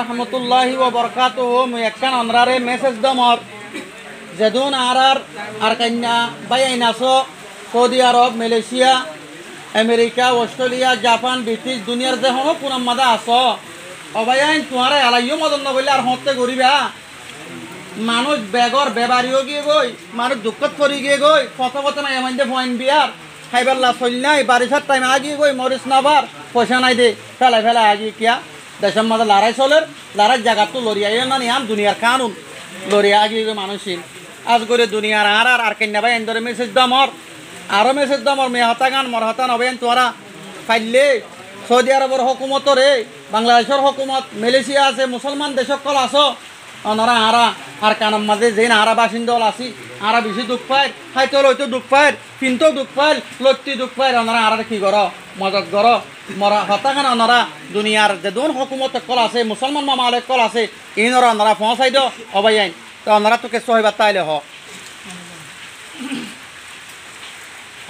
রহমতুল্লাহি ওয়া বারাকাতুহু মুই একখান অনরারে মেসেজ দমর যেদুন আর কন্যা বাইন আছো Saudi Arab Malaysia America Australia Japan British দুনিয়ার যে হনো পুনাম মাদা আছো অবাইন তোমারে আলাইও মদন নবইলে আর হতে করিবা মানুষ বেগর বেবারিও গিয়ে গই মানুষ দুঃখত পরি গিয়ে গই কত কত না এমন যে পয়েন্ট বিয়ার খাইবার চল নাই বারিশার টাইম আগিয়ে গই মরিস নাবার পয়সা নাই দে ফেলাই ফেলাই আগিয়ে কিয়া দেশের মধ্যে লড়াই চলের লড়াই জায়গাতো লড়িয়াই না নিয়াম দুনিয়ার কানুন লড়িয়া আগিয়ে গই মানুষই আজ করে দুনিয়ার আর কেন্যা ভাই এন্দরে মেসেজ দমর আরও মেসেজ দমর মেয়ে হতাগান মর হতা নবেন তোরা ফাইলে সৌদি আরবের হকুমতরে বাংলাদেশের হকুমত মালয়েশিয়া আছে মুসলমান দেশকল আছো ওনারা আর কানার মাঝে যে আরা বাসিন্দল আছি আরা বেশি দুঃখ পায় খাইতে লইতে দুঃখ পায় কিনতেও দুঃখ পায় লইতে দুঃখ পায় ওনারা আর কি কর মদত কর মরা হতাখান ওনারা দুনিয়ার যে দোন হকুমত কল আছে মুসলমান মামালের কল আছে ইনরা ওনারা পৌঁছাই দিও অবাই আইন তো ওনারা তোকে সহিবার তাইলে হ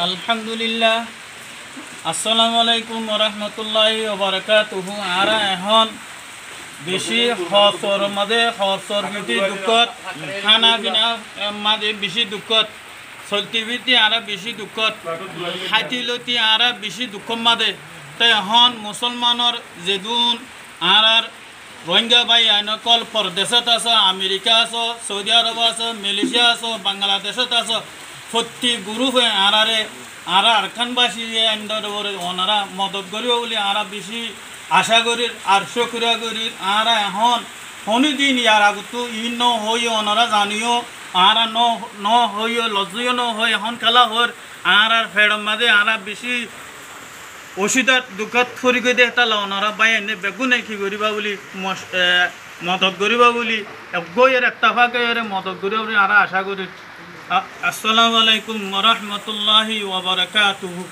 আলহামদুলিল্লাহ আসসালামু আলাইকুম ওয়া রাহমাতুল্লাহি ওয়া বারাকাতুহু আরা এখন বেশি হসর মাঝে হসর ভিত্তি দুঃখত খানা পিনা মাঝে বেশি দুঃখত চলতি ভিত্তি আরা বেশি দুঃখত খাইতি লতি আরা বেশি দুঃখ মাঝে তাই এখন মুসলমানের যেদুন আর রোহিঙ্গা ভাই আইনকল পরদেশত আছে আমেরিকা আছো সৌদি আরব আছে মালয়েশিয়া আছো বাংলাদেশত আছো সত্যি গুরু হয়ে আর খানবাসী ওনারা মদত করিও বলে আরা বেশি আশা করি আর শুক্রিয়া করি আর এখন শনিদিন ইয়ার আগতো ই ন হই ওনারা জানিও আর ন হই লজ্জিও ন হই এখন খেলা হর আর ফেড়ম মাঝে আর বেশি অসুবিধার দুঃখত ফরি গই দে তাহলে ওনারা বাই এনে বেগুনে কি করিবা বলি মদত করিবা বলি গইয়ের একটাফাকে মদত করিবা বলি আর আশা করি আসসালামু আলাইকুম ওয়া রাহমাতুল্লাহি ওয়া বারাকাতুহু।